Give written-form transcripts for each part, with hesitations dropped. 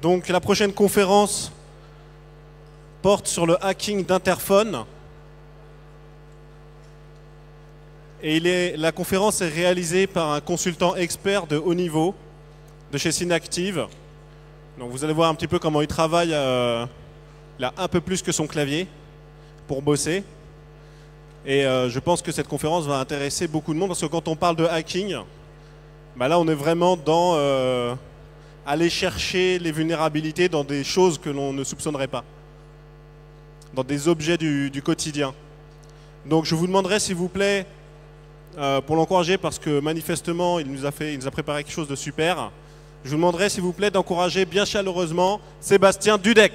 Donc la prochaine conférence porte sur le hacking d'interphone. Et la conférence est réalisée par un consultant expert de haut niveau de chez Synactive. Donc vous allez voir un petit peu comment il travaille. Il a un peu plus que son clavier pour bosser. Et je pense que cette conférence va intéresser beaucoup de monde parce que quand on parle de hacking, bah là on est vraiment dans aller chercher les vulnérabilités dans des choses que l'on ne soupçonnerait pas, dans des objets du quotidien. Donc je vous demanderai s'il vous plaît, pour l'encourager parce que manifestement il nous a préparé quelque chose de super, je vous demanderai s'il vous plaît d'encourager bien chaleureusement Sébastien Dudek.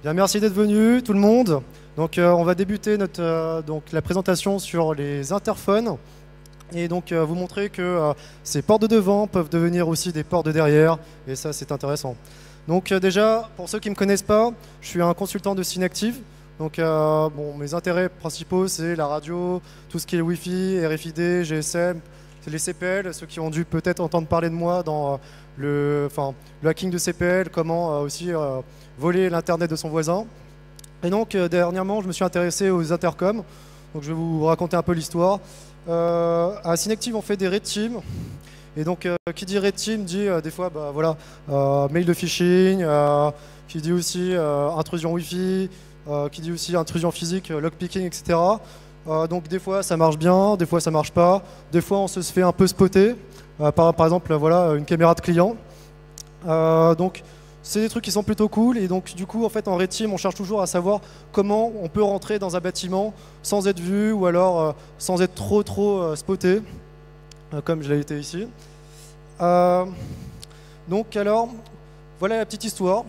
Bien, merci d'être venu tout le monde. Donc on va débuter la présentation sur les interphones et donc vous montrer que ces portes de devant peuvent devenir aussi des portes de derrière et ça c'est intéressant. Donc déjà pour ceux qui ne me connaissent pas, je suis un consultant de Synactive. Donc mes intérêts principaux c'est la radio, tout ce qui est Wi-Fi, RFID, GSM, c'est les CPL, ceux qui ont dû peut-être entendre parler de moi dans le hacking de CPL, comment aussi voler l'internet de son voisin. Et donc dernièrement je me suis intéressé aux intercoms, donc je vais vous raconter un peu l'histoire. À Synactive on fait des red teams, et donc qui dit red team dit des fois mail de phishing, qui dit aussi intrusion Wi-Fi, qui dit aussi intrusion physique, lockpicking, etc. Donc des fois ça marche bien, des fois ça marche pas, des fois on se fait un peu spotter, par exemple une caméra de client. Donc c'est des trucs qui sont plutôt cool et donc du coup en fait en red team on cherche toujours à savoir comment on peut rentrer dans un bâtiment sans être vu ou alors sans être trop spoté, comme je l'ai été ici. Donc alors voilà la petite histoire.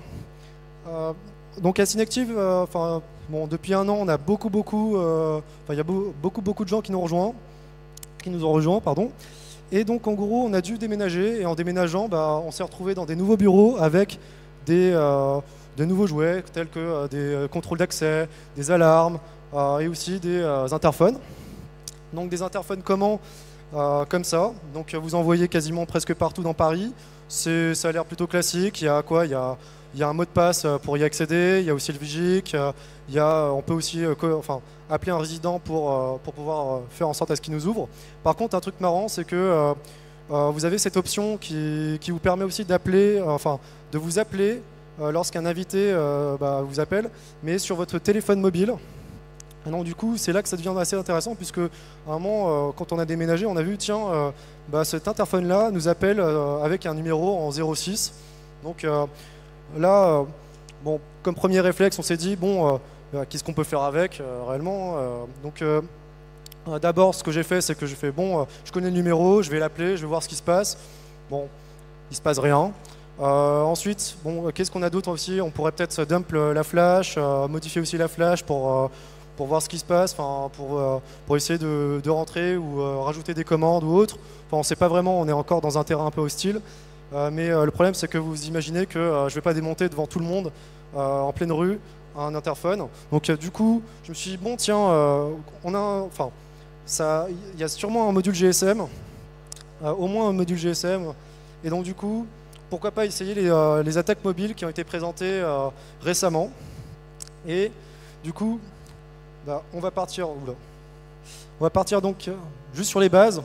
Donc à Synactive, depuis un an on a il y a beaucoup de gens qui nous ont rejoints, pardon. Et donc en gros on a dû déménager et en déménageant on s'est retrouvé dans des nouveaux bureaux avec des nouveaux jouets tels que des contrôles d'accès, des alarmes et aussi des interphones. Donc des interphones comme ça. Donc vous en voyez quasiment presque partout dans Paris. Ça a l'air plutôt classique. Il y a un mot de passe pour y accéder. Il y a aussi le Vigic. On peut aussi appeler un résident pour pouvoir faire en sorte à ce qu'il nous ouvre. Par contre, un truc marrant, c'est que vous avez cette option qui vous permet aussi d'appeler, de vous appeler lorsqu'un invité vous appelle, mais sur votre téléphone mobile. Et donc du coup, c'est là que ça devient assez intéressant, puisque à un moment, quand on a déménagé, on a vu, tiens, cet interphone-là nous appelle avec un numéro en 06. Donc là, comme premier réflexe, on s'est dit, qu'est-ce qu'on peut faire avec réellement d'abord, ce que j'ai fait, c'est que je connais le numéro, je vais l'appeler, je vais voir ce qui se passe. Bon, il se passe rien. Ensuite, qu'est-ce qu'on a d'autre aussi? On pourrait peut-être dump la flash, modifier aussi la flash pour voir ce qui se passe, pour essayer de rentrer ou rajouter des commandes ou autre. On ne sait pas vraiment, on est encore dans un terrain un peu hostile. Mais le problème, c'est que vous imaginez que je ne vais pas démonter devant tout le monde en pleine rue un interphone. Donc du coup, je me suis dit, tiens, il y a sûrement un module GSM, au moins un module GSM. Et donc du coup, pourquoi pas essayer les attaques mobiles qui ont été présentées récemment. Et du coup, on va partir donc juste sur les bases.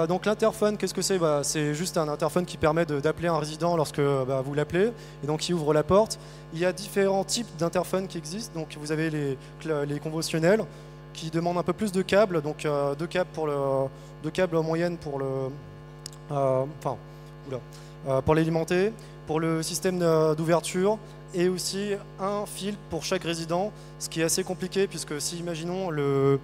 Donc l'interphone, qu'est-ce que c'est? C'est juste un interphone qui permet d'appeler un résident lorsque vous l'appelez, et donc il ouvre la porte. Il y a différents types d'interphones qui existent. Donc vous avez les conventionnels qui demandent un peu plus de câbles, donc deux câbles en moyenne pour l'alimenter, pour le système d'ouverture, et aussi un fil pour chaque résident, ce qui est assez compliqué puisque si imaginons le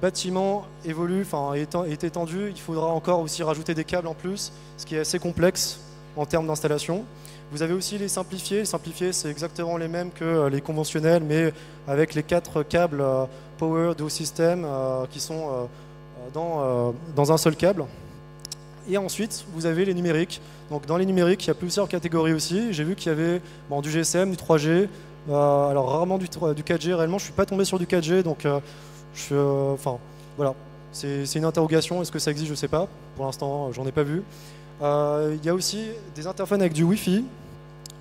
bâtiment évolue, est étendu, il faudra encore aussi rajouter des câbles en plus, ce qui est assez complexe en termes d'installation. Vous avez aussi les simplifiés. Les simplifiés, c'est exactement les mêmes que les conventionnels, mais avec les 4 câbles Power Duo System qui sont dans un seul câble. Et ensuite, vous avez les numériques. Donc dans les numériques, il y a plusieurs catégories aussi. J'ai vu qu'il y avait du GSM, du 3G, Alors rarement du 4G, réellement je suis pas tombé sur du 4G, donc enfin voilà, c'est une interrogation, est-ce que ça existe, je sais pas, pour l'instant j'en ai pas vu. Il y a aussi des interphones avec du Wi-Fi,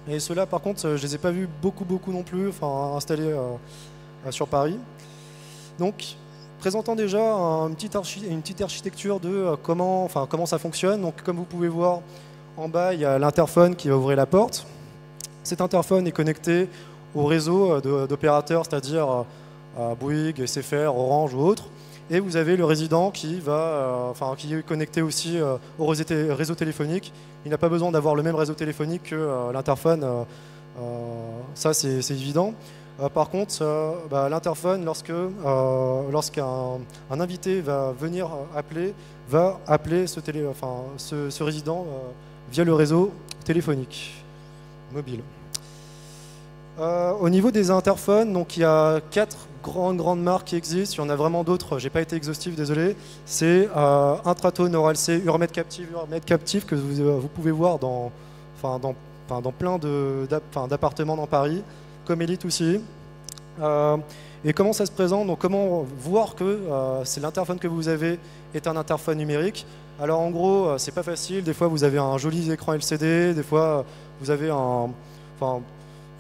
et ceux-là par contre je les ai pas vus beaucoup non plus, enfin installés sur Paris. Donc présentant déjà une petite architecture de comment ça fonctionne. Donc comme vous pouvez voir en bas, il y a l'interphone qui va ouvrir la porte. Cet interphone est connecté au réseau d'opérateurs, c'est-à-dire Bouygues, SFR, Orange ou autres. Et vous avez le résident qui est connecté aussi au réseau téléphonique. Il n'a pas besoin d'avoir le même réseau téléphonique que l'interphone, ça c'est évident. Par contre, l'interphone, lorsqu'un invité va venir va appeler ce résident via le réseau téléphonique mobile. Au niveau des interphones, donc il y a 4 grandes marques qui existent. Il y en a vraiment d'autres, j'ai pas été exhaustif, désolé. C'est Intratone, Oral-C, Urmed Captive que vous pouvez voir dans plein d'appartements dans Paris, comme Elite aussi. Et comment ça se présente? Donc comment voir que c'est l'interphone que vous avez est un interphone numérique? Alors en gros, c'est pas facile. Des fois, vous avez un joli écran LCD. Des fois, vous avez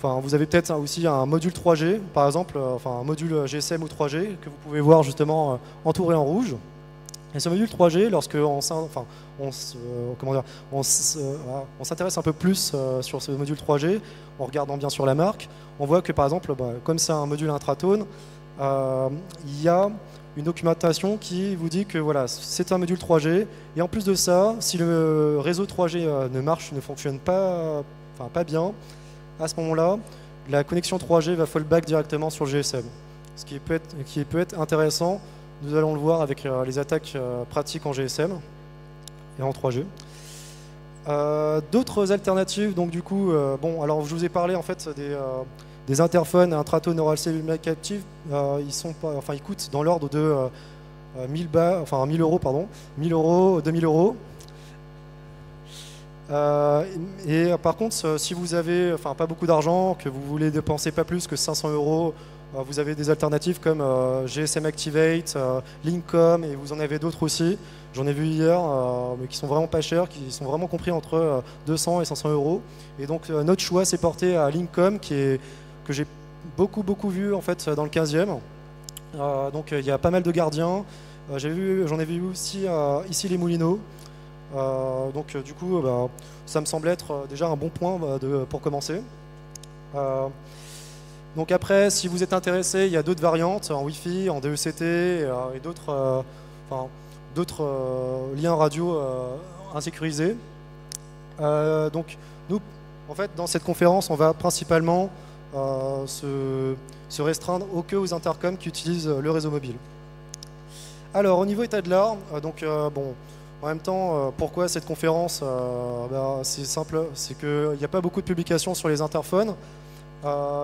vous avez peut-être aussi un module 3G, par exemple, un module GSM ou 3G que vous pouvez voir justement entouré en rouge. Et ce module 3G, lorsque on s'intéresse un peu plus sur ce module 3G, en regardant bien sur la marque, on voit que par exemple, comme c'est un module Intratone, il y a une documentation qui vous dit que voilà, c'est un module 3G. Et en plus de ça, si le réseau 3G ne fonctionne pas bien, à ce moment-là, la connexion 3G va fallback directement sur le GSM. Ce qui peut être intéressant, nous allons le voir avec les attaques pratiques en GSM et en 3G. D'autres alternatives, donc du coup, alors je vous ai parlé en fait des interphones Intratone, Oral-C, Urmed Captive. Ils coûtent dans l'ordre de 1000 euros, pardon, 1000 euros, 2000 euros. Et par contre, si vous avez pas beaucoup d'argent, que vous voulez dépenser pas plus que 500 euros, vous avez des alternatives comme GSM Activate, Linkcom, et vous en avez d'autres aussi. J'en ai vu hier, mais qui sont vraiment pas chers, qui sont vraiment compris entre 200 et 500 euros. Et donc notre choix s'est porté à Linkcom, que j'ai beaucoup vu en fait dans le 15e. Donc il y a pas mal de gardiens. J'en ai vu aussi ici les Moulineaux. Donc du coup, ça me semble être déjà un bon point pour commencer. Donc après, si vous êtes intéressé, il y a d'autres variantes en Wi-Fi, en DECT et d'autres liens radio insécurisés. Donc nous, en fait, dans cette conférence, on va principalement se restreindre aux intercoms qui utilisent le réseau mobile. Alors au niveau état de l'art, en même temps, pourquoi cette conférence? C'est simple, c'est qu'il n'y a pas beaucoup de publications sur les interphones.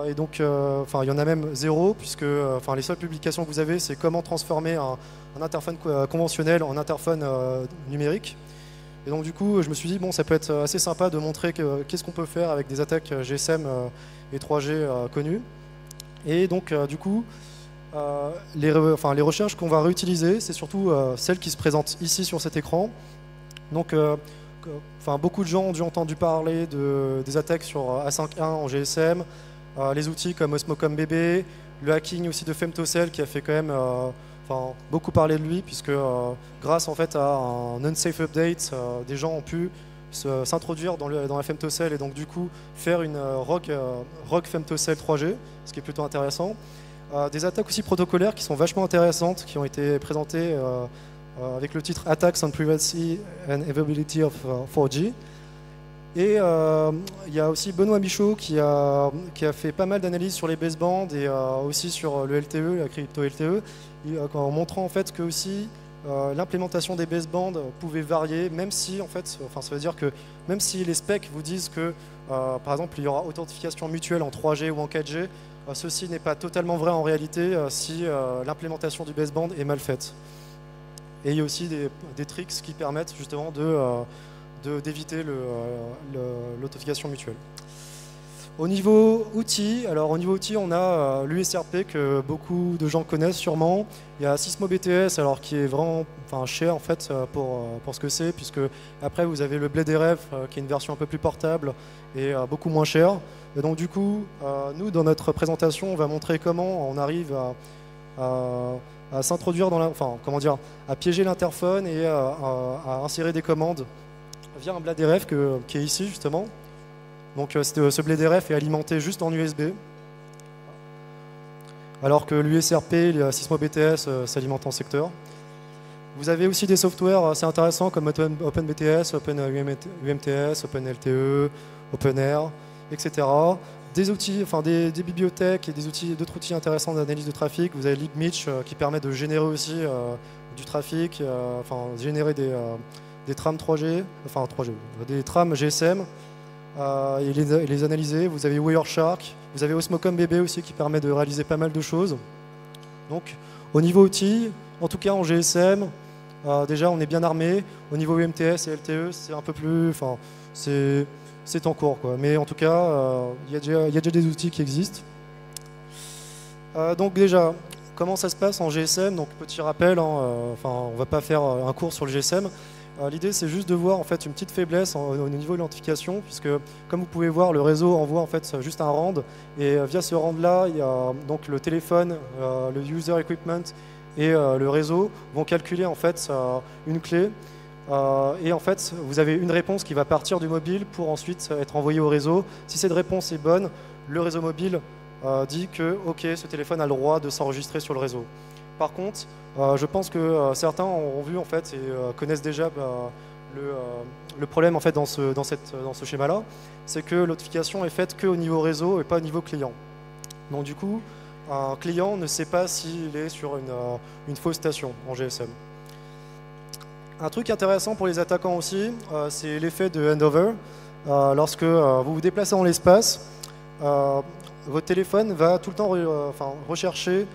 Et donc, il y en a même zéro, puisque les seules publications que vous avez, c'est comment transformer un interphone conventionnel en interphone numérique. Et donc, du coup, je me suis dit, ça peut être assez sympa de montrer qu'est-ce qu'on peut faire avec des attaques GSM et 3G connues. Et donc, du coup, les recherches qu'on va réutiliser, c'est surtout celles qui se présentent ici sur cet écran. Donc, beaucoup de gens ont dû entendu parler des attaques sur A5.1 en GSM, les outils comme Osmocom BB, le hacking aussi de Femtocell qui a fait quand même beaucoup parler de lui, puisque grâce en fait à un unsafe update, des gens ont pu s'introduire dans la Femtocell et donc du coup faire une ROG Femtocell 3G, ce qui est plutôt intéressant. Des attaques aussi protocolaires qui sont vachement intéressantes, qui ont été présentées avec le titre Attacks on Privacy and Availability of 4G. Et il y a aussi Benoît Michaud qui a fait pas mal d'analyses sur les basebands et aussi sur le LTE, la crypto LTE, en montrant en fait que aussi l'implémentation des basebands pouvait varier, même si en fait, ça veut dire que même si les specs vous disent que par exemple il y aura authentification mutuelle en 3G ou en 4G, ceci n'est pas totalement vrai en réalité si l'implémentation du baseband est mal faite. Et il y a aussi des tricks qui permettent justement d'éviter l'authentification mutuelle. Au niveau outils, on a l'USRP que beaucoup de gens connaissent sûrement. Il y a Sysmo BTS, alors qui est vraiment cher en fait pour ce que c'est, puisque après vous avez le BladeRF qui est une version un peu plus portable et beaucoup moins chère. Et donc du coup, nous dans notre présentation, on va montrer comment on arrive à s'introduire dans à piéger l'interphone et à insérer des commandes via un BladeRF qui est ici justement. Donc ce BladeRF est alimenté juste en USB, alors que l'USRP, le Sysmo BTS s'alimente en secteur. Vous avez aussi des softwares assez intéressants comme OpenBTS, OpenUMTS, OpenLTE, OpenAir, etc. Des outils, des bibliothèques et d'autres outils intéressants d'analyse de trafic. Vous avez LibMitch qui permet de générer aussi du trafic, générer des trams 3G, des trams GSM. Et les analyser. Vous avez Wireshark, vous avez Osmocom BB aussi qui permet de réaliser pas mal de choses. Donc au niveau outils, en tout cas en GSM, déjà on est bien armé. Au niveau UMTS et LTE, c'est un peu plus, c'est en cours quoi. Mais en tout cas, il y a déjà des outils qui existent. Donc déjà, comment ça se passe en GSM? Donc petit rappel, on va pas faire un cours sur le GSM. L'idée c'est juste de voir en fait une petite faiblesse au niveau de l'identification, puisque comme vous pouvez voir, le réseau envoie en fait juste un rand, et via ce rand là, il y a donc le téléphone, le user equipment et le réseau vont calculer en fait une clé, et en fait vous avez une réponse qui va partir du mobile pour ensuite être envoyée au réseau. Si cette réponse est bonne, le réseau mobile dit que ok, ce téléphone a le droit de s'enregistrer sur le réseau. Par contre, je pense que certains ont vu en fait et connaissent déjà le problème en fait dans ce schéma-là, c'est que l'authentification est faite qu'au niveau réseau et pas au niveau client. Donc du coup, un client ne sait pas s'il est sur une fausse station en GSM. Un truc intéressant pour les attaquants aussi, c'est l'effet de handover. Lorsque vous vous déplacez dans l'espace, votre téléphone va tout le temps rechercher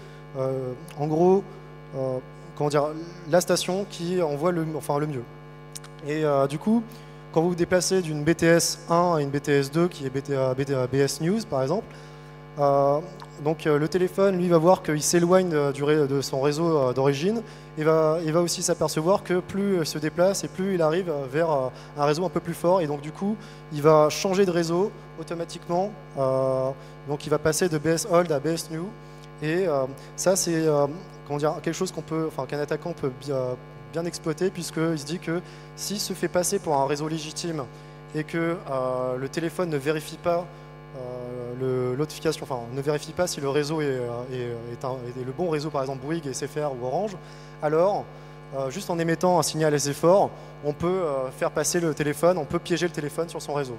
en gros la station qui envoie le mieux. Et du coup, quand vous vous déplacez d'une BTS 1 à une BTS 2 qui est BS News par exemple, le téléphone lui va voir qu'il s'éloigne de son réseau d'origine, et va aussi s'apercevoir que plus il se déplace et plus il arrive vers un réseau un peu plus fort, et donc du coup il va changer de réseau automatiquement, donc il va passer de BS Old à BS New. Et ça, c'est quelque chose qu'un attaquant peut bien exploiter, puisqu'il se dit que s'il se fait passer pour un réseau légitime et que le téléphone ne vérifie pas l'authentification, ne vérifie pas si le réseau est le bon réseau, par exemple Bouygues, SFR ou Orange, alors juste en émettant un signal assez fort, on peut faire passer le téléphone, on peut piéger le téléphone sur son réseau.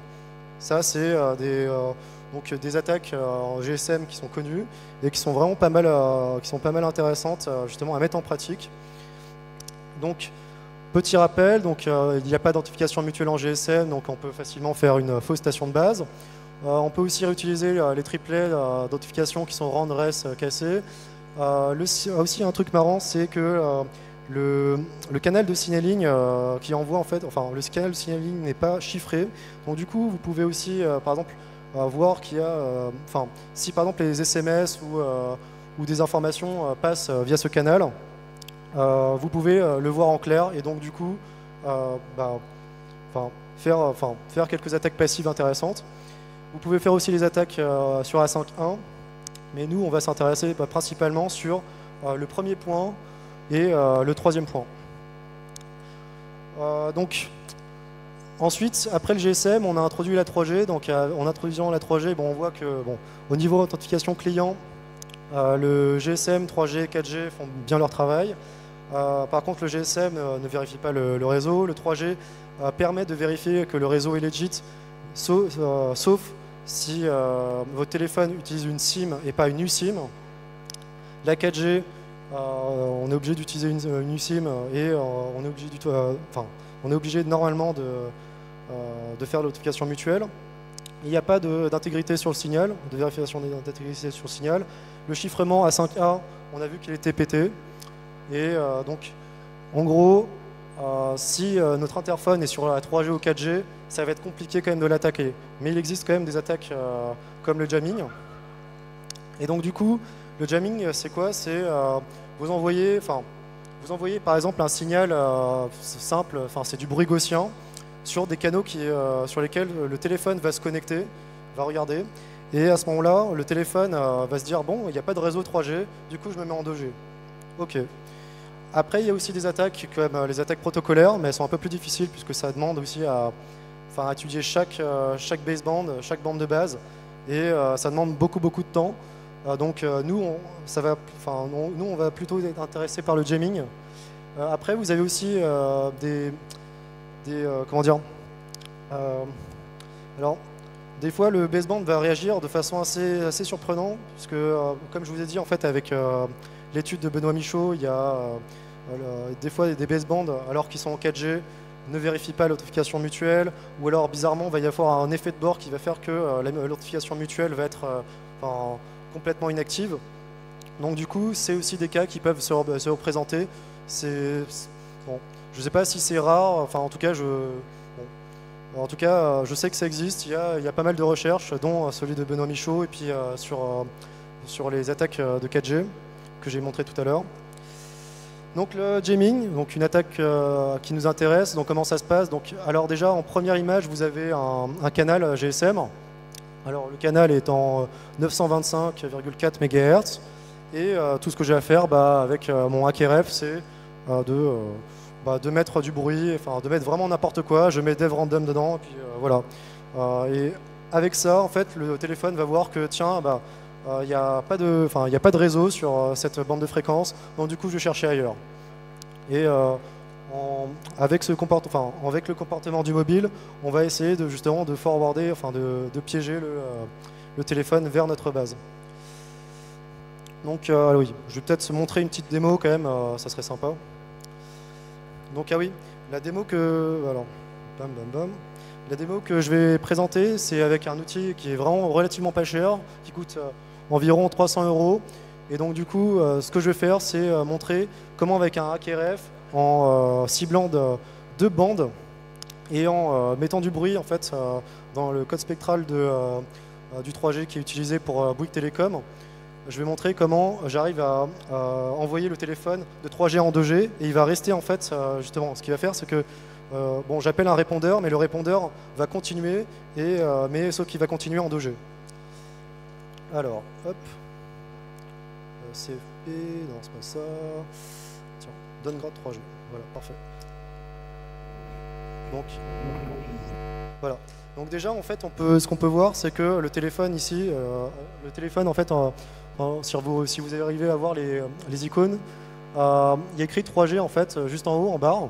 Ça, c'est des attaques en GSM qui sont connues et qui sont vraiment pas mal intéressantes justement à mettre en pratique. Donc, petit rappel, il n'y a pas d'identification mutuelle en GSM, donc on peut facilement faire une fausse station de base. On peut aussi réutiliser les triplets d'identification qui sont rand, res, cassés. Aussi un truc marrant, c'est que le canal de signaling qui envoie en fait, le canal de signaling n'est pas chiffré. Donc du coup, vous pouvez aussi, par exemple, voir qu'il y a, si par exemple les SMS ou des informations passent via ce canal, vous pouvez le voir en clair, et donc du coup faire quelques attaques passives intéressantes. Vous pouvez faire aussi les attaques sur A5.1, mais nous on va s'intéresser principalement sur le premier point et le troisième point. Ensuite, après le GSM, on a introduit la 3G. Donc, en introduisant la 3G, on voit que, au niveau authentification client, le GSM, 3G, 4G font bien leur travail. Par contre, le GSM ne vérifie pas le réseau. Le 3G permet de vérifier que le réseau est legit, sauf si votre téléphone utilise une SIM et pas une USIM. La 4G, on est obligé d'utiliser une USIM et on est obligé normalement de faire l'authentification mutuelle. Il n'y a pas d'intégrité sur le signal, de vérification d'intégrité sur le signal. Le chiffrement A5A, on a vu qu'il était pété. Et donc, en gros, si notre interphone est sur la 3G ou 4G, ça va être compliqué quand même de l'attaquer. Mais il existe quand même des attaques comme le jamming. Et donc du coup, le jamming, c'est quoi? C'est vous envoyez par exemple un signal simple, c'est du bruit gaussien, sur des canaux sur lesquels le téléphone va se connecter, va regarder. Et à ce moment-là, le téléphone va se dire, bon, il n'y a pas de réseau 3G, du coup je me mets en 2G. Ok. Après, il y a aussi des attaques comme les attaques protocolaires, mais elles sont un peu plus difficiles puisque ça demande aussi à étudier chaque baseband, chaque bande de base, et ça demande beaucoup de temps. Donc nous, on va plutôt être intéressés par le jamming. Après, vous avez aussi comment dire alors, des fois, le baseband va réagir de façon assez surprenante, puisque, comme je vous ai dit, en fait, avec l'étude de Benoît Michaud, il y a des fois des basebands, alors qu'ils sont en 4G, ne vérifient pas l'authentification mutuelle, ou alors, bizarrement, il va y avoir un effet de bord qui va faire que l'authentification mutuelle va être complètement inactive. Donc, du coup, c'est aussi des cas qui peuvent se représenter. Bon, je ne sais pas si c'est rare, en tout cas, je sais que ça existe. Il y a pas mal de recherches, dont celui de Benoît Michaud, et puis sur les attaques de 4G que j'ai montré tout à l'heure. Donc le jamming, donc une attaque qui nous intéresse. Donc comment ça se passe? Alors déjà, en première image, vous avez un canal GSM. Alors le canal est en 925,4 MHz. Et tout ce que j'ai à faire avec mon HackRF, c'est de mettre du bruit, de mettre vraiment n'importe quoi. Je mets dev random dedans, et puis voilà. Et avec ça, en fait, le téléphone va voir que tiens, il n'y a pas de réseau sur cette bande de fréquence, donc du coup, je vais chercher ailleurs. Et avec le comportement du mobile, on va essayer justement de forwarder, de piéger le téléphone vers notre base. Donc oui, je vais peut-être montrer une petite démo quand même, ça serait sympa. Donc oui, la démo la démo que je vais présenter, c'est avec un outil qui est vraiment relativement pas cher, qui coûte environ 300 €. Et donc du coup, ce que je vais faire, c'est montrer comment avec un HackRF, en ciblant deux bandes et en mettant du bruit en fait dans le code spectral du 3G qui est utilisé pour Bouygues Télécom, je vais montrer comment j'arrive à envoyer le téléphone de 3G en 2G, et il va rester en fait, justement, ce qu'il va faire, c'est que j'appelle un répondeur, mais le répondeur va continuer, mais sauf qu'il va continuer en 2G. Alors, hop, CFP, non c'est pas ça, tiens, downgrade 3G, voilà, parfait. Donc, voilà. Donc déjà, en fait, ce qu'on peut voir, c'est que le téléphone ici, en fait, si vous arrivez à voir les icônes, il y a écrit 3G en fait, juste en haut, en barre.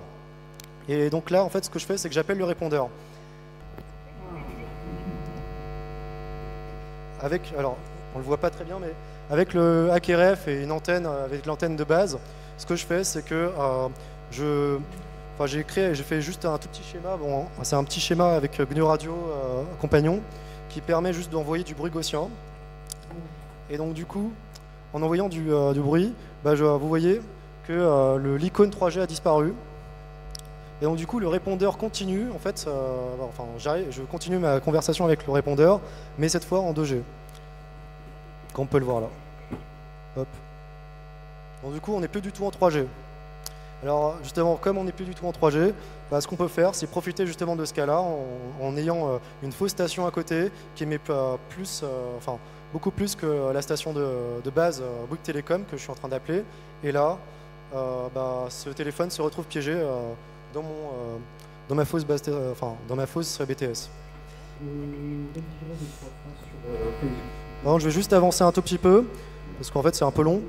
Et donc là, en fait, ce que je fais, c'est que j'appelle le répondeur. Alors, on le voit pas très bien, mais avec le HackRF et une antenne, avec l'antenne de base, ce que je fais, c'est que j'ai fait juste un tout petit schéma. Bon, c'est un petit schéma avec GNU Radio compagnon qui permet juste d'envoyer du bruit gaussien. Et donc du coup, en envoyant du bruit, vous voyez que l'icône 3G a disparu. Et donc du coup, le répondeur continue. En fait, je continue ma conversation avec le répondeur, mais cette fois en 2G. Comme on peut le voir là. Hop. Donc du coup, on n'est plus du tout en 3G. Alors justement, comme on n'est plus du tout en 3G, ce qu'on peut faire, c'est profiter justement de ce cas-là en ayant une fausse station à côté qui émet beaucoup plus que la station de base Bouygues Télécom que je suis en train d'appeler. Et là, ce téléphone se retrouve piégé dans ma fausse BTS. Alors, je vais juste avancer un tout petit peu parce qu'en fait c'est un peu long.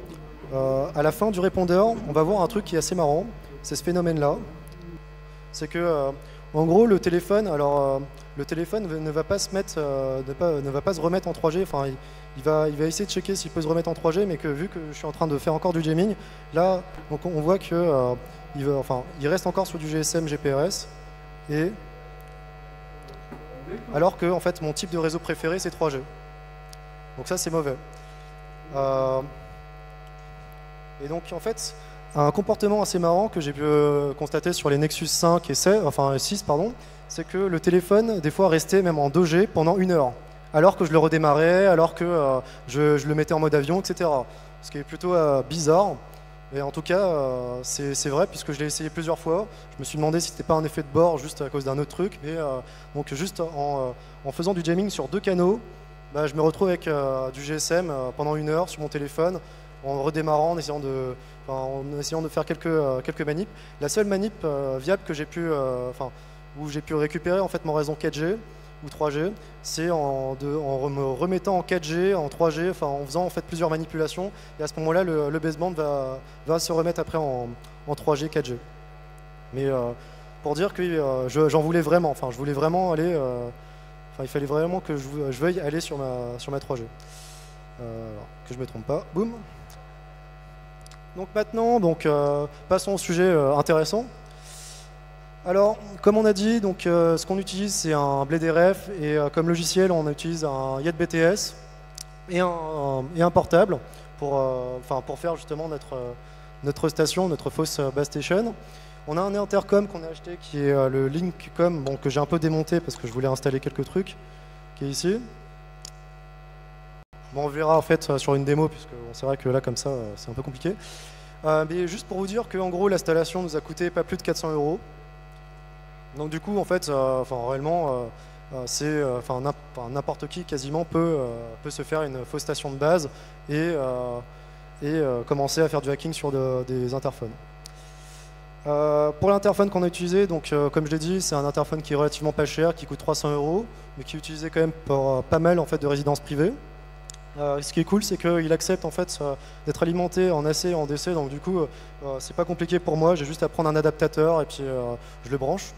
À la fin du répondeur, on va voir un truc qui est assez marrant. C'est ce phénomène-là. C'est que, en gros, le téléphone ne va pas se remettre en 3G. Enfin, il va essayer de checker s'il peut se remettre en 3G, mais que vu que je suis en train de faire encore du jamming, là, donc on voit que il reste encore sur du GSM GPRS, et alors que en fait mon type de réseau préféré c'est 3G. Donc ça c'est mauvais. Et donc en fait, un comportement assez marrant que j'ai pu constater sur les Nexus 5 et 16, enfin 6, pardon, c'est que le téléphone, des fois, restait même en 2G pendant 1 heure, alors que je le redémarrais, alors que je le mettais en mode avion, etc. Ce qui est plutôt bizarre. Et en tout cas, c'est vrai, puisque je l'ai essayé plusieurs fois. Je me suis demandé si c'était pas un effet de bord juste à cause d'un autre truc. Mais donc juste en faisant du jamming sur 2 canaux, bah, je me retrouve avec du GSM pendant 1 heure sur mon téléphone, en redémarrant, en essayant de faire quelques manips. La seule manip viable que j'ai pu, où j'ai pu récupérer en fait mon réseau 4G ou 3G, c'est en me remettant en 4G, en 3G, enfin en faisant en fait plusieurs manipulations. Et à ce moment-là, le baseband va se remettre après en 3G, 4G. Mais pour dire que j'en voulais vraiment, enfin je voulais vraiment aller, il fallait vraiment que je veuille aller sur ma 3G. Que je me trompe pas. Boum. Donc maintenant, passons au sujet intéressant. Alors, comme on a dit, ce qu'on utilise, c'est un BladeRF et comme logiciel, on utilise un YetBTS et un portable pour faire justement notre station, notre fausse base station. On a un intercom qu'on a acheté qui est le Linkcom, que j'ai un peu démonté parce que je voulais installer quelques trucs, qui est ici. Bon, on verra en fait sur une démo, puisque c'est vrai que là, comme ça, c'est un peu compliqué. Mais juste pour vous dire qu'en gros, l'installation nous a coûté pas plus de 400 €. Donc du coup, en fait, réellement, n'importe qui quasiment peut se faire une fausse station de base et commencer à faire du hacking sur des interphones. Pour l'interphone qu'on a utilisé, comme je l'ai dit, c'est un interphone qui est relativement pas cher, qui coûte 300 €, mais qui est utilisé quand même pour pas mal en fait, de résidences privées. Ce qui est cool, c'est qu'il accepte en fait d'être alimenté en AC et en DC, donc du coup, c'est pas compliqué pour moi, j'ai juste à prendre un adaptateur et puis je le branche.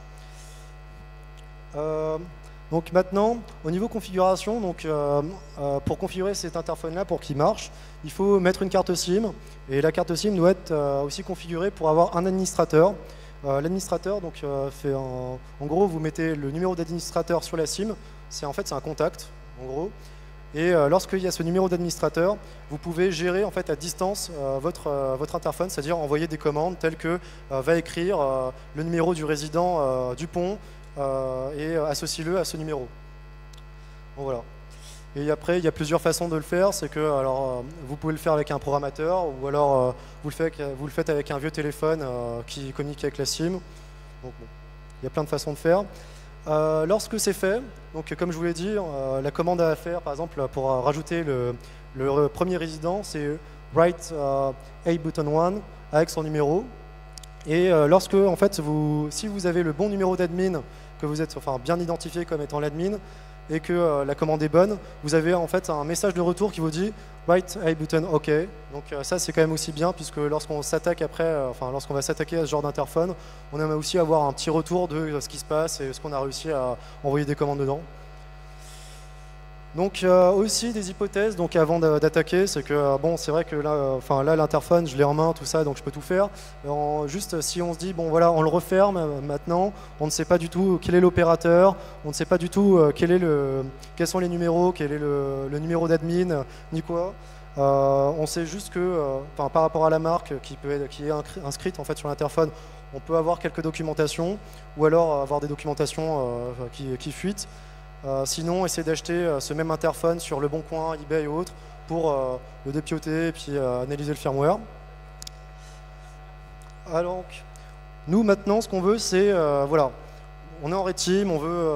Donc maintenant, au niveau configuration, pour configurer cet interphone-là pour qu'il marche, il faut mettre une carte SIM, et la carte SIM doit être aussi configurée pour avoir un administrateur. L'administrateur, en gros, vous mettez le numéro d'administrateur sur la SIM, c'est un contact, en gros. Et lorsqu'il y a ce numéro d'administrateur, vous pouvez gérer en fait à distance votre interphone, c'est-à-dire envoyer des commandes telles que va écrire le numéro du résident du pont et associe-le à ce numéro. Bon, voilà. Et après, il y a plusieurs façons de le faire. C'est que vous pouvez le faire avec un programmateur ou alors vous le faites avec un vieux téléphone qui communique avec la SIM. Donc, bon, il y a plein de façons de faire. Lorsque c'est fait, comme je vous l'ai dit, la commande à faire, par exemple, pour rajouter le premier résident, c'est write a button 1 avec son numéro. Et lorsque, en fait, si vous avez le bon numéro d'admin, que vous êtes bien identifié comme étant l'admin, et que la commande est bonne, vous avez en fait un message de retour qui vous dit write a button OK. Donc ça c'est quand même aussi bien, puisque lorsqu'on s'attaque lorsqu'on va s'attaquer à ce genre d'interphone, on aime aussi avoir un petit retour de ce qui se passe et ce qu'on a réussi à envoyer des commandes dedans. Donc aussi des hypothèses avant d'attaquer, c'est que c'est vrai que là l'interphone je l'ai en main, tout ça, donc je peux tout faire. Juste si on se dit bon voilà, on le referme maintenant, on ne sait pas du tout quel est l'opérateur, on ne sait pas du tout quels sont les numéros, quel est le numéro d'admin, ni quoi. On sait juste que par rapport à la marque qui est inscrite en fait sur l'interphone, on peut avoir quelques documentations ou alors avoir des documentations qui fuitent. Sinon, essayez d'acheter ce même interphone sur Le Bon Coin, eBay ou autre pour le dépioter et puis analyser le firmware. Alors, nous maintenant, ce qu'on veut, c'est voilà, on est en Red Team, on veut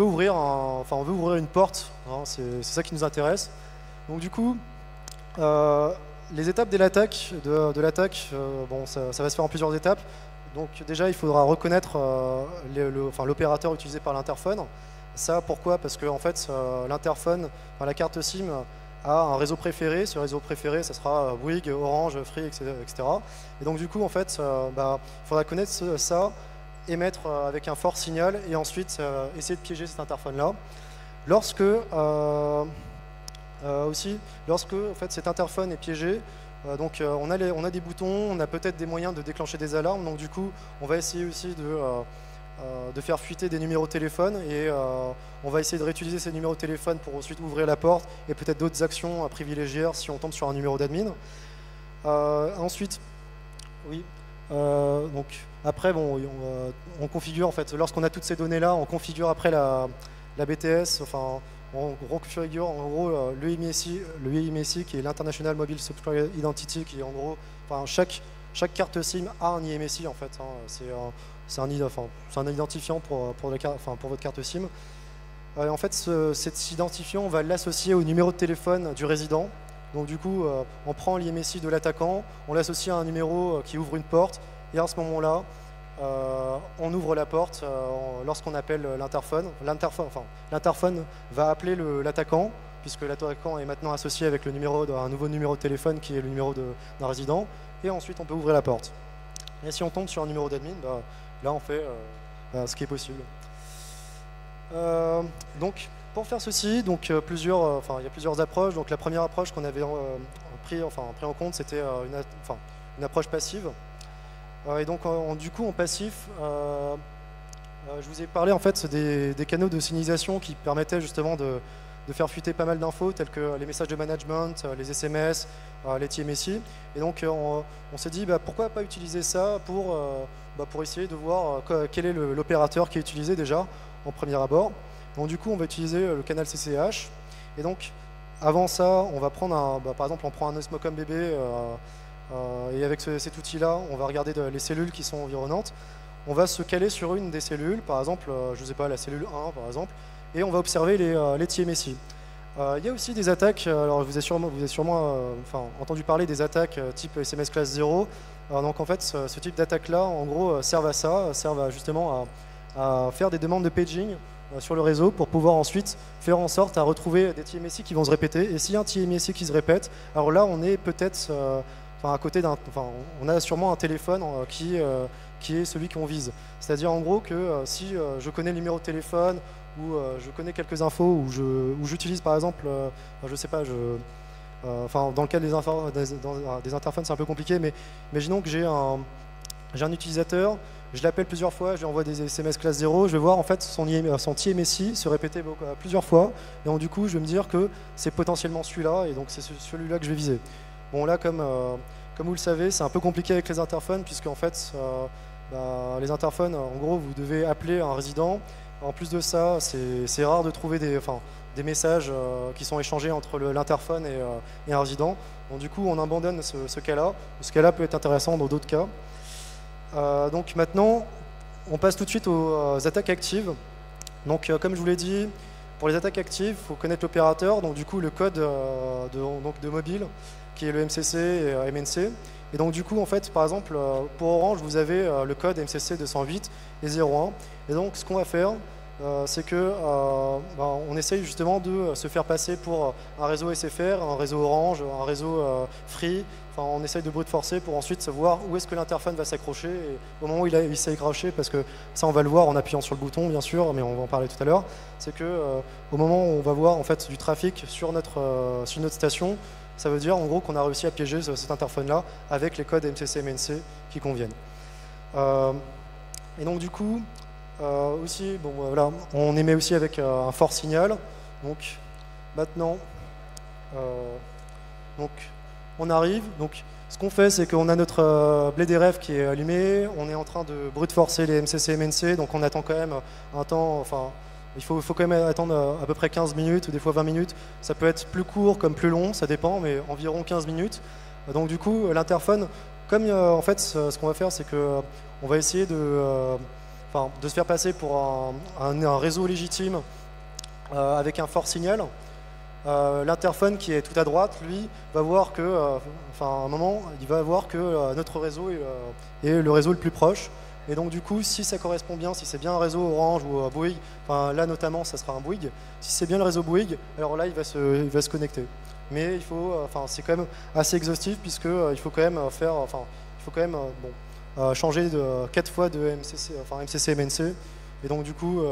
ouvrir une porte, hein, c'est ça qui nous intéresse. Donc du coup, les étapes de l'attaque, ça va se faire en plusieurs étapes. Donc déjà, il faudra reconnaître l'opérateur utilisé par l'interphone. Ça, pourquoi? Parce que en fait, l'interphone, la carte SIM a un réseau préféré. Ce réseau préféré, ça sera Bouygues, Orange, Free, etc. Et donc du coup, en fait, il faudra connaître ça, émettre avec un fort signal et ensuite essayer de piéger cet interphone-là. Lorsque en fait, cet interphone est piégé, on a des boutons, on a peut-être des moyens de déclencher des alarmes, donc du coup on va essayer aussi de faire fuiter des numéros de téléphone et on va essayer de réutiliser ces numéros de téléphone pour ensuite ouvrir la porte et peut-être d'autres actions à privilégier si on tombe sur un numéro d'admin. Ensuite, oui. Donc après, bon, on configure en fait. Lorsqu'on a toutes ces données-là, on configure après la BTS. Enfin, on reconfigure en gros le IMSI qui est l'International Mobile Subscriber Identity, qui est en gros, enfin chaque carte SIM a un IMSI en fait. Hein, c'est un identifiant pour votre carte SIM. En fait, cet identifiant, on va l'associer au numéro de téléphone du résident. Donc du coup, on prend l'IMSI de l'attaquant, on l'associe à un numéro qui ouvre une porte, et à ce moment-là, on ouvre la porte lorsqu'on appelle l'interphone. L'interphone va appeler l'attaquant, puisque l'attaquant est maintenant associé avec un nouveau numéro de téléphone qui est le numéro d'un résident, et ensuite on peut ouvrir la porte. Et si on tombe sur un numéro d'admin, là on fait ce qui est possible. Donc, pour faire ceci, donc, il y a plusieurs approches. Donc, la première approche qu'on avait pris en compte, c'était une approche passive. Et donc, du coup, en passif, je vous ai parlé en fait des canaux de signalisation qui permettaient justement de faire fuiter pas mal d'infos, tels que les messages de management, les SMS, les TMSI. Et donc, on s'est dit, pourquoi pas utiliser ça pour essayer de voir quel est l'opérateur qui est utilisé déjà en premier abord. Donc du coup, on va utiliser le canal CCH. Et donc, avant ça, on va prendre par exemple, on prend un Osmocom BB et avec cet outil-là, on va regarder les cellules qui sont environnantes. On va se caler sur une des cellules, par exemple, je ne sais pas, la cellule 1 par exemple, et on va observer les TMSI. Il y a aussi des attaques, alors vous avez sûrement entendu parler des attaques type SMS classe 0. Donc en fait, ce type d'attaque-là, en gros, servent justement à faire des demandes de paging sur le réseau pour pouvoir ensuite faire en sorte à retrouver des TMSI qui vont se répéter. Et s'il y a un TMSI qui se répète, alors là on est peut-être à côté on a sûrement un téléphone qui est celui qu'on vise. C'est-à-dire en gros que si je connais le numéro de téléphone ou je connais quelques infos ou j'utilise par exemple, je sais pas, dans le cas des interphones c'est un peu compliqué, mais imaginons que j'ai un utilisateur. Je l'appelle plusieurs fois, je lui envoie des SMS classe 0, je vais voir en fait son TMSI se répéter plusieurs fois, et donc du coup je vais me dire que c'est potentiellement celui-là, et donc c'est celui-là que je vais viser. Bon là, comme vous le savez, c'est un peu compliqué avec les interphones, puisque en fait, les interphones, en gros, vous devez appeler un résident. En plus de ça, c'est rare de trouver des messages qui sont échangés entre l'interphone et un résident. Donc du coup, on abandonne ce cas-là. Ce cas-là peut être intéressant dans d'autres cas. Donc maintenant, on passe tout de suite aux attaques actives. Donc comme je vous l'ai dit, pour les attaques actives, il faut connaître l'opérateur, donc du coup le code de mobile, qui est le MCC et MNC. Et donc du coup, en fait, par exemple, pour Orange, vous avez le code MCC 208 et 01. Et donc ce qu'on va faire, c'est que on essaye justement de se faire passer pour un réseau SFR, un réseau Orange, un réseau Free. Enfin, on essaye de brute forcer pour ensuite savoir où est-ce que l'interphone va s'accrocher. Et au moment où il s'est accroché, parce que ça on va le voir en appuyant sur le bouton bien sûr, mais on va en parler tout à l'heure, c'est que au moment où on va voir en fait du trafic sur notre station, ça veut dire en gros qu'on a réussi à piéger cet interphone-là avec les codes MCC et MNC qui conviennent. Et donc du coup, aussi, voilà, on émet aussi avec un fort signal. Donc maintenant, on arrive. Donc ce qu'on fait, c'est qu'on a notre BladeRF qui est allumé. On est en train de brute forcer les MCC et MNC. Donc on attend quand même un temps. Enfin, il faut quand même attendre à peu près 15 minutes ou des fois 20 minutes. Ça peut être plus court comme plus long, ça dépend, mais environ 15 minutes. Donc du coup, l'interphone, comme en fait, ce qu'on va faire, c'est que on va essayer de se faire passer pour un réseau légitime avec un fort signal. L'interphone qui est tout à droite, lui, va voir que, à un moment, il va voir que notre réseau est le réseau le plus proche. Et donc du coup, si ça correspond bien, si c'est bien un réseau Orange ou Bouygues, là notamment, ça sera un Bouygues. Si c'est bien le réseau Bouygues, alors là, il va se connecter. Mais il faut, c'est quand même assez exhaustif puisque il faut quand même changer 4 fois de MCC MNC. Et donc du coup,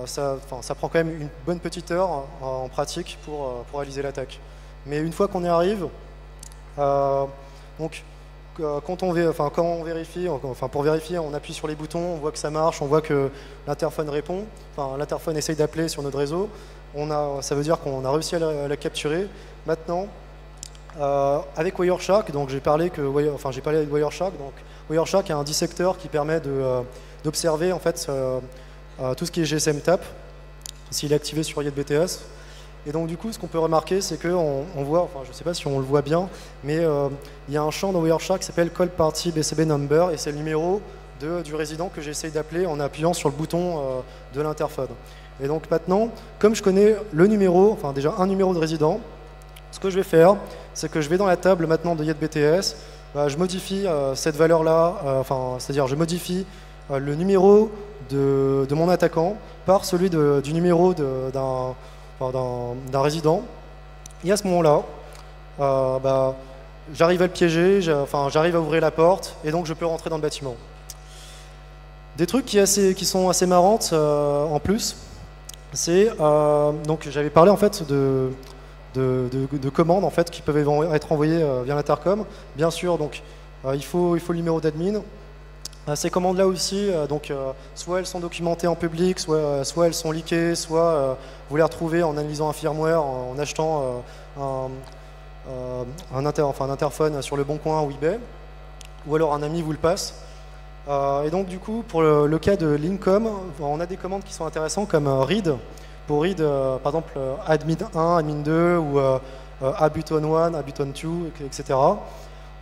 ça prend quand même une bonne petite heure en pratique pour réaliser l'attaque. Mais une fois qu'on y arrive, quand on vérifie, pour vérifier, on appuie sur les boutons, on voit que ça marche, on voit que l'interphone répond, l'interphone essaye d'appeler sur notre réseau. Ça veut dire qu'on a réussi à la capturer. Maintenant, avec Wireshark, donc j'ai parlé de Wireshark. Donc Wireshark est un dissecteur qui permet d'observer en fait tout ce qui est GSM TAP s'il est activé sur YetBTS. Et donc du coup, ce qu'on peut remarquer, c'est qu'on voit, enfin je ne sais pas si on le voit bien, mais il y a un champ dans Wireshark qui s'appelle Call Party BCB Number, et c'est le numéro du résident que j'essaye d'appeler en appuyant sur le bouton de l'interphone. Et donc maintenant, comme je connais le numéro, enfin déjà un numéro de résident, ce que je vais faire, c'est que je vais dans la table maintenant de YetBTS, je modifie cette valeur-là, c'est-à-dire je modifie le numéro de mon attaquant par celui du numéro d'un résident. Et à ce moment-là, j'arrive à le piéger, j'arrive à ouvrir la porte, et donc je peux rentrer dans le bâtiment. Des trucs qui sont assez marrantes en plus, c'est donc j'avais parlé en fait de commandes en fait qui peuvent être envoyées via l'intercom. Bien sûr, donc il faut le numéro d'admin. Ces commandes-là aussi, soit elles sont documentées en public, soit elles sont leakées, soit vous les retrouvez en analysant un firmware, en achetant un interphone sur le Bon Coin ou eBay, ou alors un ami vous le passe. Et donc du coup, pour le cas de Linkcom, on a des commandes qui sont intéressantes comme read, pour read par exemple admin 1, admin 2, ou abutton 1, abutton 2, etc.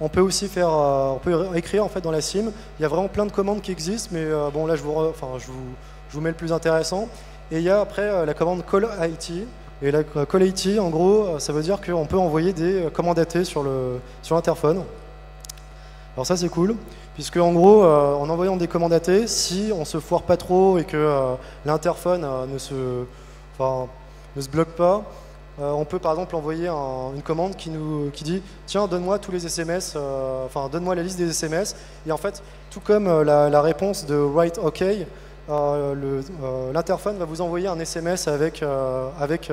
On peut aussi on peut écrire en fait dans la SIM. Il y a vraiment plein de commandes qui existent, mais bon là je vous mets le plus intéressant. Et il y a après la commande call IT. Et la call IT, en gros, ça veut dire qu'on peut envoyer des commandes AT sur l'interphone. Alors ça c'est cool, puisque en gros, en envoyant des commandes AT, si on se foire pas trop et que l'interphone ne se bloque pas, on peut par exemple envoyer une commande qui dit tiens, donne-moi tous les SMS, donne-moi la liste des SMS. Et en fait, tout comme la réponse de write OK, l'interphone va vous envoyer un SMS avec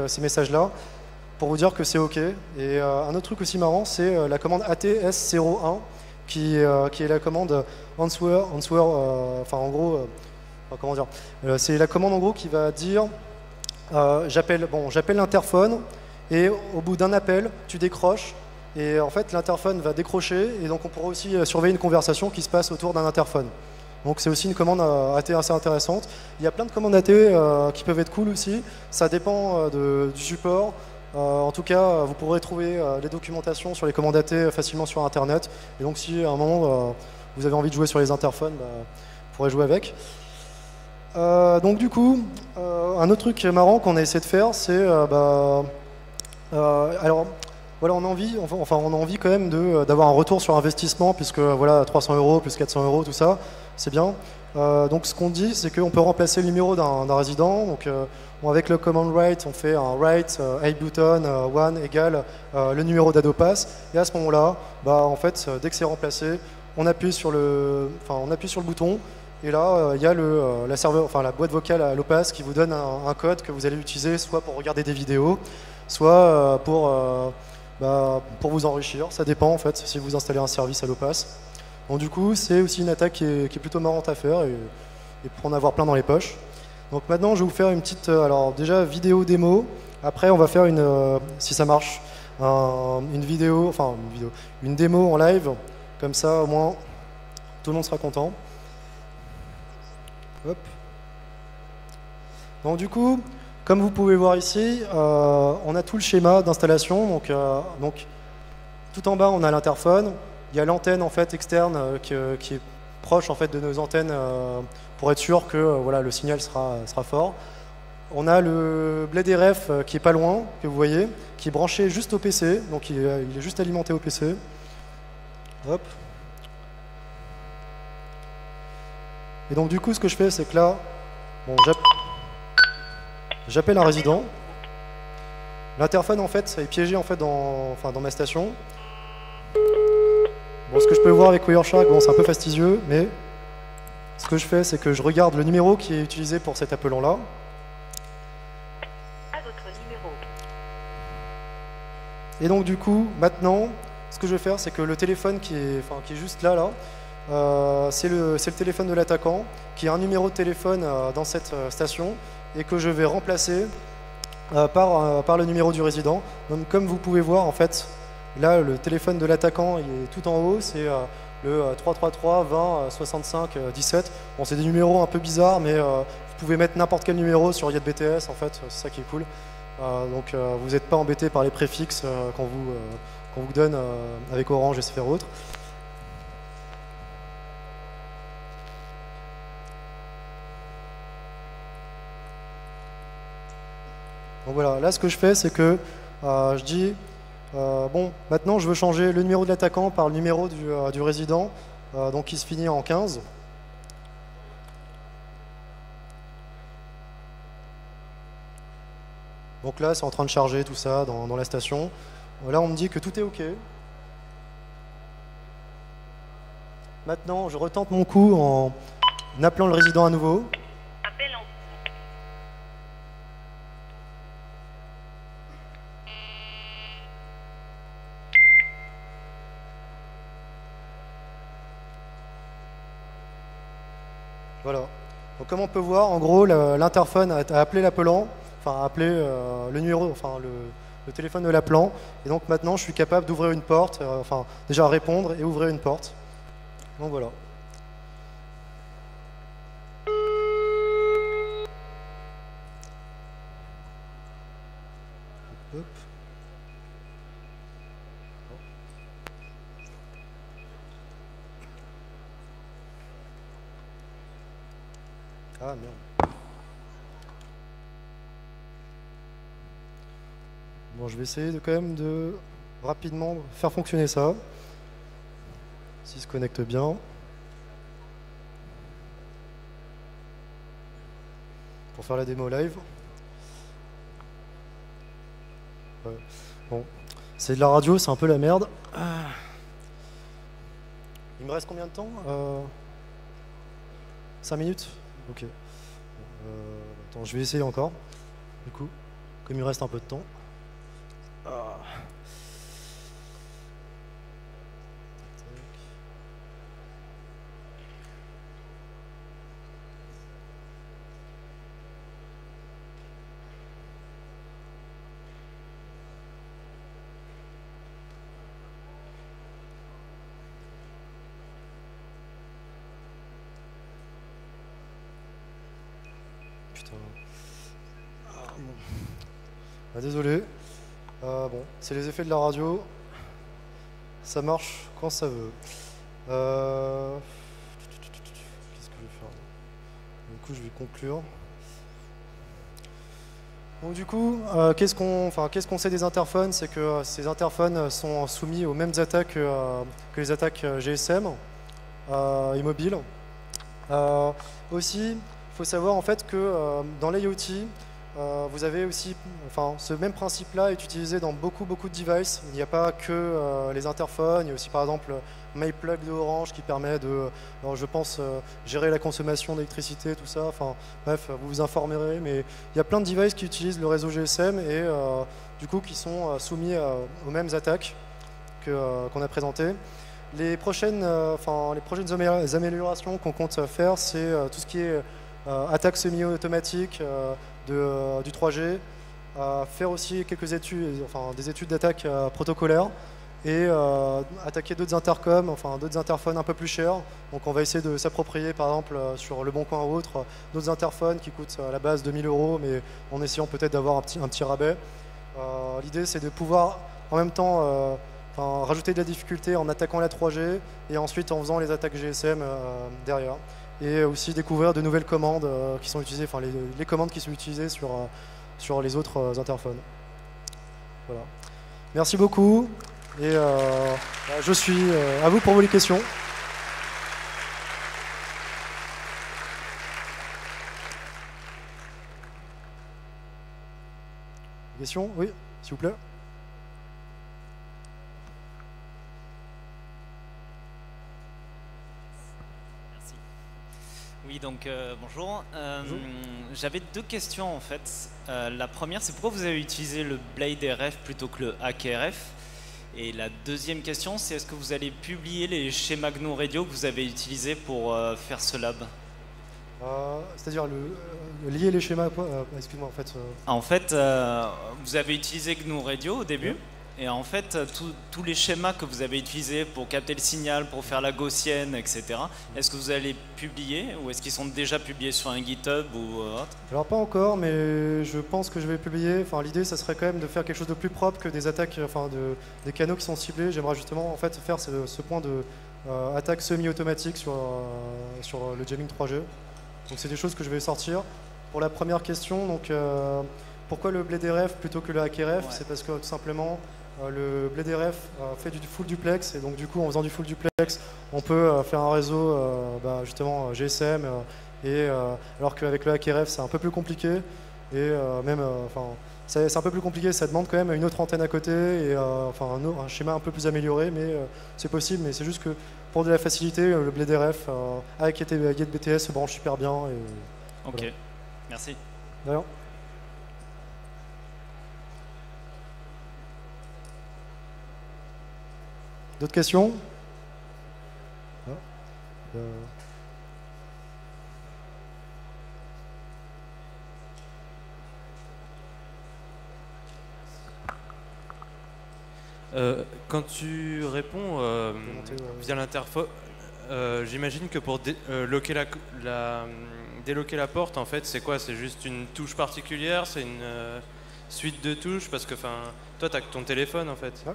ces messages-là pour vous dire que c'est OK. Et un autre truc aussi marrant, c'est la commande ATS01 qui est la commande answer, en gros, comment dire, c'est la commande en gros qui va dire j'appelle l'interphone et au bout d'un appel, tu décroches et en fait l'interphone va décrocher et donc on pourra aussi surveiller une conversation qui se passe autour d'un interphone. Donc c'est aussi une commande AT assez intéressante. Il y a plein de commandes AT qui peuvent être cool aussi. Ça dépend du support. En tout cas, vous pourrez trouver les documentations sur les commandes AT facilement sur Internet. Et donc si à un moment vous avez envie de jouer sur les interphones, vous pourrez jouer avec. Donc du coup, un autre truc marrant qu'on a essayé de faire, c'est alors voilà, on a envie quand même d'avoir un retour sur investissement, puisque voilà, 300 € plus 400 € tout ça, c'est bien. Donc ce qu'on dit, c'est qu'on peut remplacer le numéro d'un résident. Donc avec le command write, on fait un write abutton 1 égale le numéro d'Adopass. Et à ce moment-là, en fait, dès que c'est remplacé, on appuie sur le bouton. Et là, il y a la boîte vocale à Lopass qui vous donne un code que vous allez utiliser soit pour regarder des vidéos, soit pour vous enrichir. Ça dépend en fait si vous installez un service à Lopass. Donc du coup, c'est aussi une attaque qui est plutôt marrante à faire et pour en avoir plein dans les poches. Donc maintenant, je vais vous faire une petite, déjà vidéo démo. Après, on va faire si ça marche, une démo en live. Comme ça, au moins, tout le monde sera content. Hop. Donc du coup, comme vous pouvez voir ici, on a tout le schéma d'installation. Donc tout en bas, on a l'interphone. Il y a l'antenne en fait externe qui est proche en fait de nos antennes pour être sûr que le signal sera fort. On a le bled RF qui est pas loin, que vous voyez, qui est branché juste au PC, donc il est juste alimenté au PC. Hop. Et donc du coup, ce que je fais, c'est que là, j'appelle un résident. L'interphone en fait, ça est piégé en fait dans ma station. Bon, ce que je peux voir avec Wireshark, c'est un peu fastidieux, mais ce que je fais, c'est que je regarde le numéro qui est utilisé pour cet appelant-là. À votre numéro. Et donc du coup, maintenant, ce que je vais faire, c'est que le téléphone qui est juste là, c'est le téléphone de l'attaquant, qui a un numéro de téléphone dans cette station, et que je vais remplacer par le numéro du résident. Donc comme vous pouvez voir, en fait, Là, le téléphone de l'attaquant, il est tout en haut, c'est le 333 20 65 17. Bon, c'est des numéros un peu bizarres, mais vous pouvez mettre n'importe quel numéro sur YetBTS, en fait, c'est ça qui est cool. Donc vous n'êtes pas embêté par les préfixes qu'on vous donne avec Orange, SFR ou autre. Donc voilà, là ce que je fais, c'est que je dis bon, maintenant je veux changer le numéro de l'attaquant par le numéro du résident, donc qui se finit en 15. Donc là, c'est en train de charger tout ça dans la station. Là, on me dit que tout est OK. Maintenant, je retente mon coup en appelant le résident à nouveau. Appel en... Voilà. Donc comme on peut voir, en gros, l'interphone a appelé l'appelant, enfin a appelé le numéro, enfin le téléphone de l'appelant. Et donc maintenant, je suis capable d'ouvrir une porte, enfin déjà répondre et ouvrir une porte. Donc voilà. Hop. Ah merde. Bon, je vais essayer quand même de rapidement faire fonctionner ça. S'il se connecte bien. Pour faire la démo live. Ouais. Bon, c'est de la radio, c'est un peu la merde. Il me reste combien de temps 5 minutes? Ok. Attends, je vais essayer encore. Du coup, comme il me reste un peu de temps. Putain. Bon. Ah, désolé. Bon, c'est les effets de la radio. Ça marche quand ça veut. Qu'est-ce que je vais faire? Du coup, je vais conclure. Donc du coup, qu'est-ce qu'on sait des interphones? C'est que ces interphones sont soumis aux mêmes attaques que les attaques GSM et mobiles. Aussi, il faut savoir en fait que dans l'IoT, vous avez aussi, ce même principe-là est utilisé dans beaucoup de devices. Il n'y a pas que les interphones, il y a aussi par exemple MyPlug de Orange qui permet de, je pense, gérer la consommation d'électricité, tout ça. Enfin, bref, vous vous informerez, mais il y a plein de devices qui utilisent le réseau GSM et du coup qui sont soumis aux mêmes attaques qu'on a présentées. Les prochaines améliorations qu'on compte faire, c'est tout ce qui est attaque semi-automatique du 3G, faire aussi quelques études, des études d'attaque protocolaire et attaquer d'autres intercoms, d'autres interphones un peu plus chers. Donc on va essayer de s'approprier par exemple sur Le Bon Coin ou autre, d'autres interphones qui coûtent à la base 2000 €, mais en essayant peut-être d'avoir un petit rabais. L'idée c'est de pouvoir en même temps rajouter de la difficulté en attaquant la 3G et ensuite en faisant les attaques GSM derrière. Et aussi découvrir de nouvelles commandes qui sont utilisées, les commandes qui sont utilisées sur les autres interphones. Voilà. Merci beaucoup et je suis à vous pour vos questions. Questions? Oui, s'il vous plaît. Oui, donc bonjour. Bonjour. J'avais deux questions en fait. La première, c'est pourquoi vous avez utilisé le Blade RF plutôt que le HackRF? Et la deuxième question, c'est est-ce que vous allez publier les schémas GNU Radio que vous avez utilisés pour faire ce lab? C'est-à-dire lier les schémas à quoi? Excuse-moi en fait. En fait, vous avez utilisé GNU Radio au début. Et en fait, tous les schémas que vous avez utilisés pour capter le signal, pour faire la gaussienne, etc., est-ce que vous allez publier ou est-ce qu'ils sont déjà publiés sur un GitHub ou autre? Alors pas encore, mais je pense que je vais publier. Enfin, l'idée, ça serait quand même de faire quelque chose de plus propre que des attaques, enfin, des canaux qui sont ciblés. J'aimerais justement en fait faire ce point de attaque semi-automatique sur le jamming 3G. Donc c'est des choses que je vais sortir. Pour la première question, donc pourquoi le BladeRF plutôt que le HackRF? C'est parce que tout simplement le BladeRF fait du full duplex, et donc du coup en faisant du full duplex on peut faire un réseau justement GSM, alors qu'avec le HackRF c'est un peu plus compliqué, et même c'est un peu plus compliqué, ça demande quand même une autre antenne à côté et un schéma un peu plus amélioré, mais c'est possible. Mais c'est juste que pour de la facilité, le BladeRF avec GetBTS se branche super bien. Ok, voilà. Merci. D'ailleurs. D'autres questions? Quand tu réponds via l'interphone, j'imagine que pour déloquer la porte, en fait, c'est quoi? C'est juste une touche particulière? C'est une suite de touches? Parce que toi, tu as que ton téléphone, en fait. Ouais.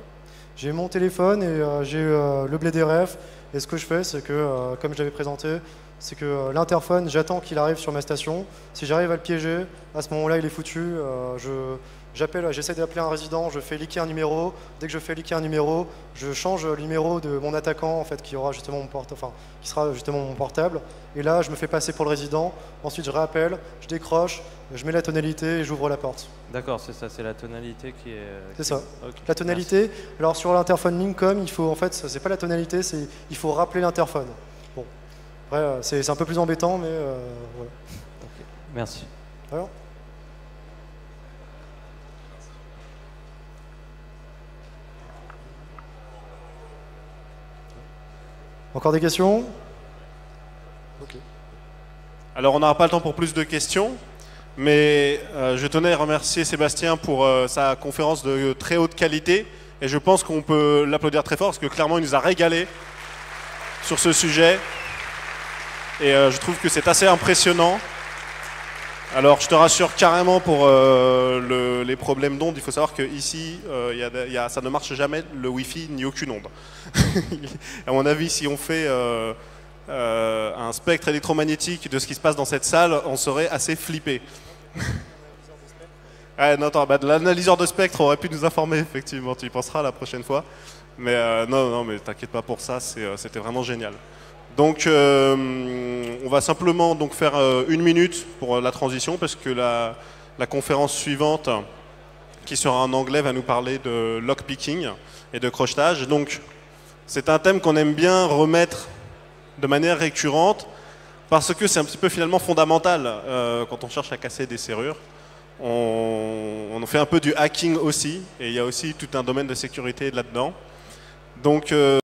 J'ai mon téléphone et j'ai le BladeRF. Et ce que je fais, c'est que, comme je l'avais présenté, c'est que l'interphone, j'attends qu'il arrive sur ma station. Si j'arrive à le piéger, à ce moment-là, il est foutu. J'essaie d'appeler un résident, je fais leaker un numéro. Dès que je fais leaker un numéro, je change le numéro de mon attaquant, en fait, qui sera justement mon portable. Et là, je me fais passer pour le résident. Ensuite, je réappelle, je décroche, je mets la tonalité et j'ouvre la porte. D'accord, c'est ça, c'est la tonalité qui est... C'est ça. Okay, la tonalité, merci. Alors sur l'interphone Lincom, il faut, en fait, c'est pas la tonalité, il faut rappeler l'interphone. Bon, après, c'est un peu plus embêtant, mais voilà. Okay. Merci. Alors encore des questions? Okay. Alors on n'aura pas le temps pour plus de questions, mais je tenais à remercier Sébastien pour sa conférence de très haute qualité, et je pense qu'on peut l'applaudir très fort parce que clairement il nous a régalé sur ce sujet, et je trouve que c'est assez impressionnant. Alors je te rassure carrément pour les problèmes d'onde, il faut savoir qu'ici ça ne marche jamais le Wi-Fi ni aucune onde. À mon avis, si on fait un spectre électromagnétique de ce qui se passe dans cette salle, on serait assez flippé. L'analyseur de spectre aurait pu nous informer, effectivement, tu y penseras la prochaine fois. Mais non, mais t'inquiète pas pour ça, c'était vraiment génial. Donc on va simplement faire 1 minute pour la transition, parce que la conférence suivante, qui sera en anglais, va nous parler de lockpicking et de crochetage. Donc c'est un thème qu'on aime bien remettre de manière récurrente, parce que c'est un petit peu finalement fondamental quand on cherche à casser des serrures. On fait un peu du hacking aussi, et il y a aussi tout un domaine de sécurité là-dedans. Donc